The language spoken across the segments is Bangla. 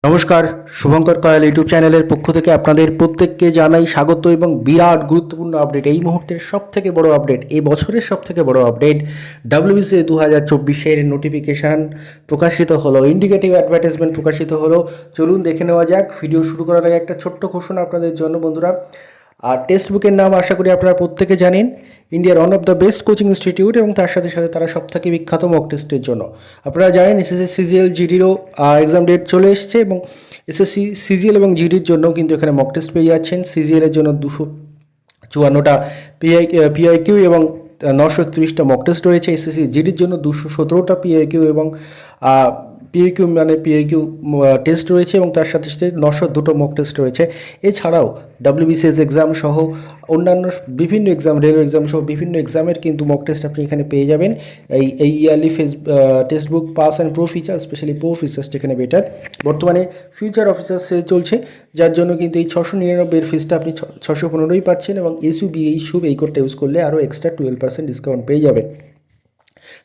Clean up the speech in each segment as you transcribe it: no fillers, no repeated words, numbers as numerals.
নমস্কার, শুভঙ্কর কয়াল ইউটিউব চ্যানেলের পক্ষ থেকে আপনাদের প্রত্যেককে জানাই স্বাগত এবং বিরাট গুরুত্বপূর্ণ আপডেট। এই মুহূর্তের সবথেকে বড় আপডেট, এই বছরের সবথেকে বড় আপডেট, ডাব্লিউবিসিএস 2024-এর নোটিফিকেশান প্রকাশিত হলো, ইন্ডিকেটিভ অ্যাডভার্টাইজমেন্ট প্রকাশিত হলো। চলুন দেখে নেওয়া যাক। ভিডিও শুরু করার আগে একটা ছোট্ট ঘোষণা আপনাদের জন্য বন্ধুরা। আর টেক্সট বুকের নাম আশা করি আপনারা প্রত্যেকে জানেন, ইন্ডিয়ার one of the best coaching institute, এবং তার সাথে সাথে তারা সবথেকে বিখ্যাত মক টেস্টের জন্য। আপনারা জানেন এসএসসি সিজিএল জিডিরও এক্সাম ডেট চলে এসছে, এবং এসএসসি সিজিএল এবং জিডির জন্য কিন্তু এখানে মক টেস্ট পেয়ে যাচ্ছেন। সিজিএলের জন্য 254টা পিআইকিউ এবং 931টা মক টেস্ট রয়েছে। এসএসসি জিডির জন্য 217টা পিআইকিউ এবং পিআইকিউ টেস্ট রয়েছে, এবং তার সাথে সাথে 902টো মক টেস্ট রয়েছে। এছাড়াও ডাব্লিউবিসিএস এক্সাম সহ অন্যান্য বিভিন্ন এক্সাম, রেলওয়ে এক্সাম সহ বিভিন্ন এক্সামের কিন্তু মক টেস্ট আপনি এখানে পেয়ে যাবেন। এই yearly textbook pass and pro feature, specially pro ফিচার্সটা এখানে বেটার। বর্তমানে ফিউচার অফিসার সেল চলছে, যার জন্য কিন্তু এই 699-এর ফিসটা আপনি 615ই পাচ্ছেন, এবং শুভ এই কোডটা ইউজ করলে আরও এক্সট্রা 12% ডিসকাউন্ট পেয়ে যাবেন।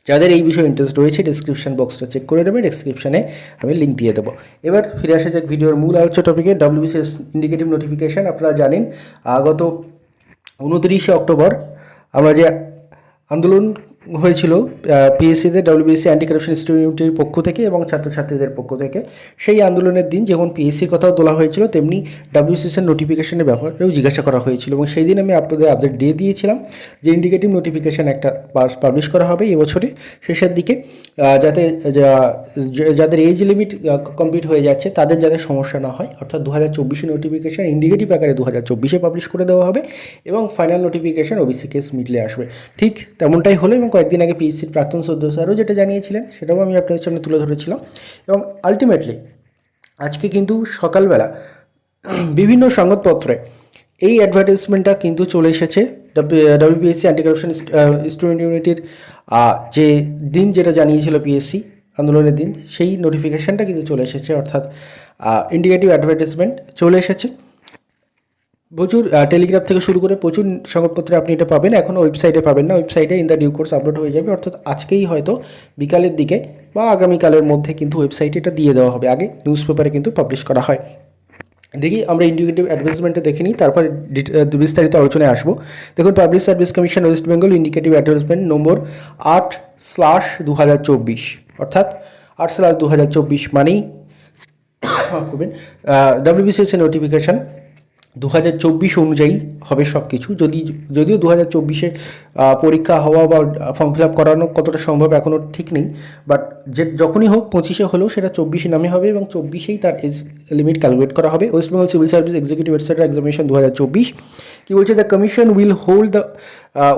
যাদের এই বিষয়ে ইন্টারেস্ট রয়েছে ডিসক্রিপশন বক্সটা চেক করে নেবেন, ডিসক্রিপশানে আমি লিঙ্ক দিয়ে দেবো। এবার ফিরে আসা যাক ভিডিওর মূল আলোচ্য টপিকে, ডাব্লিউবিসিএস ইন্ডিকেটিভ নোটিফিকেশান। আপনারা জানেন গত 29শে অক্টোবর আমরা যে আন্দোলন হয়েছিল পিএসসিতে, ডাব্লিউবিসি অ্যান্টি কারাপশন ইনস্টিটিউটের পক্ষ থেকে এবং ছাত্রছাত্রীদের পক্ষ থেকে, সেই আন্দোলনের দিন যেমন পিএসসির কথাও তোলা হয়েছিল, তেমনি ডাব্লিউবিসিএসের নোটিফিকেশনের ব্যাপারেও জিজ্ঞাসা করা হয়েছিল, এবং সেই দিন আমি আপনাদের আপডেট দিয়ে দিয়েছিলাম যে ইন্ডিকেটিভ নোটিফিকেশান একটা পাবলিশ করা হবে এবছরে শেষের দিকে, যাতে যাদের এজ লিমিট কমপ্লিট হয়ে যাচ্ছে তাদের যাতে সমস্যা না হয়। অর্থাৎ 2024 নোটিফিকেশান ইন্ডিকেটিভ আকারে 2024-এ পাবলিশ করে দেওয়া হবে, এবং ফাইনাল নোটিফিকেশান ওবিসি কেস মিটলে আসবে। ঠিক তেমনটাই হলো, এবং কয়েকদিন আগে পিএসসির প্রাক্তন সদস্য স্যারও যেটা জানিয়েছিলেন সেটাও আমি আপনাদের সামনে তুলে ধরেছিলাম। এবং আলটিমেটলি আজকে কিন্তু সকালবেলা বিভিন্ন সংবাদপত্রে এই অ্যাডভার্টাইজমেন্টটা কিন্তু চলে এসেছে। ডাব্লিউবিএসসি অ্যান্টি কারাপশন স্টুডেন্ট ইউনিটির যে দিন যেটা জানিয়েছিল পিএসসি আন্দোলনের দিন, সেই নোটিফিকেশানটা কিন্তু চলে এসেছে, অর্থাৎ ইন্ডিকেটিভ অ্যাডভার্টাইজমেন্ট চলে এসেছে। প্রচুর টেলিগ্রাফ থেকে শুরু করে প্রচুর সংবাদপত্রে আপনি এটা পাবেন। এখনও ওয়েবসাইটে পাবেন না, ওয়েবসাইটে in the due course upload হয়ে যাবে, অর্থাৎ আজকেই হয়তো বিকালের দিকে বা আগামীকালের মধ্যে কিন্তু ওয়েবসাইটে এটা দিয়ে দেওয়া হবে। আগে নিউজ পেপারে কিন্তু পাবলিশ করা হয়। দেখি আমরা ইন্ডিকেটিভ অ্যাডভার্টাইজমেন্টে দেখে নিই, তারপর বিস্তারিত আলোচনায় আসবো। দেখুন, public service commission West Bengal indicative advertisement নম্বর 8/2024, অর্থাৎ 8/2024 মানেই করবেন ডাব্লিউবিসিএস নোটিফিকেশান 2024 অনুযায়ী হবে সব কিছু। যদিও 2024-এ পরীক্ষা হওয়া বা ফর্ম ফিল আপ করানো কতটা সম্ভব এখনও ঠিক নেই, বাট যখনই হোক 25-এ হলেও সেটা 24 নামে হবে, এবং 24-এই তার এজ লিমিট ক্যালকুলেট করা হবে। West Bengal civil service executive etcetera examination 2024 কি বলছে, the commission will hold the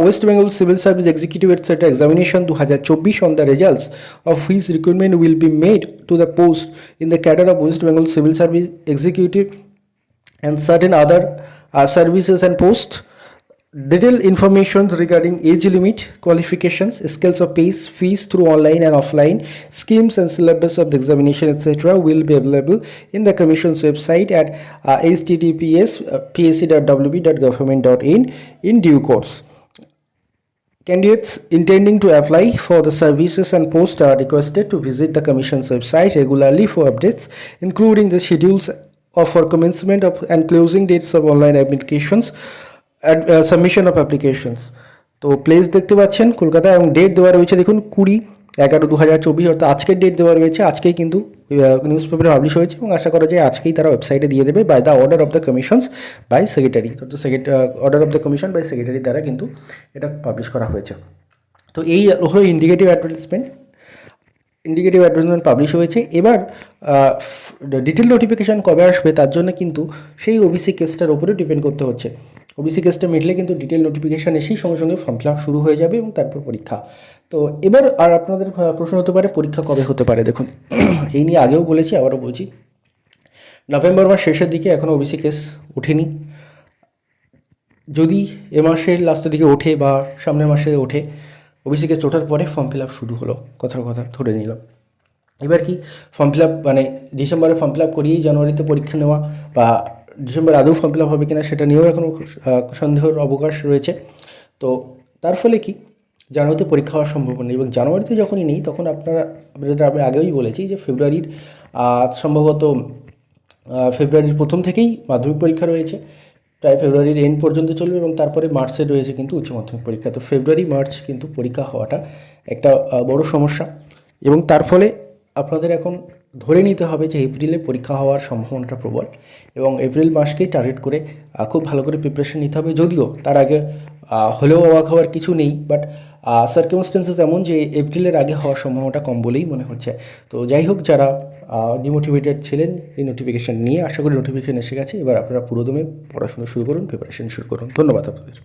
West Bengal civil service executive etcetera examination 2024 on the results of which recruitment will be made to the post in the cadre of West Bengal civil service executive and certain other services and posts. Detailed information regarding age limit, qualifications, scales of pays, fees through online and offline schemes, and syllabus of the examination, etc. will be available in the Commission's website at https://psc.wb.government.in in due course. Candidates intending to apply for the services and posts are requested to visit the Commission's website regularly for updates, including the schedules for commencement of and closing dates of online applications and submission of applications. তো প্লেস দেখতে পাচ্ছেন কলকাতা, এবং ডেট দেওয়া রয়েছে দেখুন 20/11/2024, অর্থাৎ আজকের ডেট দেওয়া রয়েছে। আজকেই কিন্তু নিউজ পেপারে পাবলিশ হয়েছে, এবং আশা করা যায় আজকেই তারা ওয়েবসাইটে দিয়ে দেবে by the order of the commissions by secretary. তো order of the commission by secretary দ্বারা কিন্তু এটা পাবলিশ করা হয়েছে। তো এই হলো ইন্ডিকেটিভ অ্যাডভার্টাইজমেন্ট পাবলিশ হয়েছে। এবার ডিটেল নোটিফিকেশান কবে আসবে তার জন্য কিন্তু সেই ওবিসি কেসটার ওপরে ডিপেন্ড করতে হচ্ছে। ওবিসি কেসটা মিটলে কিন্তু ডিটেল নোটিফিকেশান এসেই সঙ্গে সঙ্গে ফর্ম ফিল আপ শুরু হয়ে যাবে, এবং তারপর পরীক্ষা। তো এবার আর আপনাদের প্রশ্ন হতে পারে পরীক্ষা কবে হতে পারে। দেখুন, এই নিয়ে আগেও বলেছি, আবারও বলছি, নভেম্বর মাস শেষের দিকে এখনও ওবিসি কেস ওঠেনি। যদি এ মাসের লাস্টের দিকে ওঠে বা সামনের মাসে ওঠে, ওবিসি কেস ওঠার পরে ফর্ম ফিল আপ শুরু হলো, কথার কথা ধরে নিলাম। এবার কি ফর্ম ফিল আপ মানে ডিসেম্বরে ফর্ম ফিল আপ করিয়েই জানুয়ারিতে পরীক্ষা নেওয়া, বা ডিসেম্বরে আদৌ ফর্ম ফিল আপ হবে কিনা সেটা নিয়েও এখনও সন্দেহের অবকাশ রয়েছে। তো তার ফলে কি জানুয়ারিতে পরীক্ষা হওয়ার সম্ভাবনা নেই, এবং জানুয়ারিতে যখনই নেই তখন আপনাদের আমি আগেই বলেছি যে ফেব্রুয়ারির সম্ভবত ফেব্রুয়ারির প্রথম থেকেই মাধ্যমিক পরীক্ষা রয়েছে, প্রায় ফেব্রুয়ারির এন্ড পর্যন্ত চলবে এবং তারপরে মার্চে রয়েছে কিন্তু উচ্চ মাধ্যমিক পরীক্ষা। তো ফেব্রুয়ারি মার্চ কিন্তু পরীক্ষা হওয়াটা একটা বড় সমস্যা, এবং তার ফলে আপনাদের এখন ধরে নিতে হবে যে এপ্রিলে পরীক্ষা হওয়ার সম্ভাবনাটা প্রবল, এবং এপ্রিল মাসকেই টার্গেট করে খুব ভালো করে প্রিপারেশন নিতে হবে। যদিও তার আগে হলেও অবাক হওয়ার কিছু নেই, বাট সার্কামস্টেন্সেস এমন যে এপ্রিলের আগে হওয়ার সম্ভাবনাটা কম বলেই মনে হচ্ছে। তো যাই হোক, যারা ডিমোটিভেটেড ছিলেন এই নোটিফিকেশান নিয়ে, আশা করি নোটিফিকেশান এসে গেছে। এবার আপনারা পুরোদমে পড়াশোনা শুরু করুন, প্রিপারেশন শুরু করুন। ধন্যবাদ আপনাদের।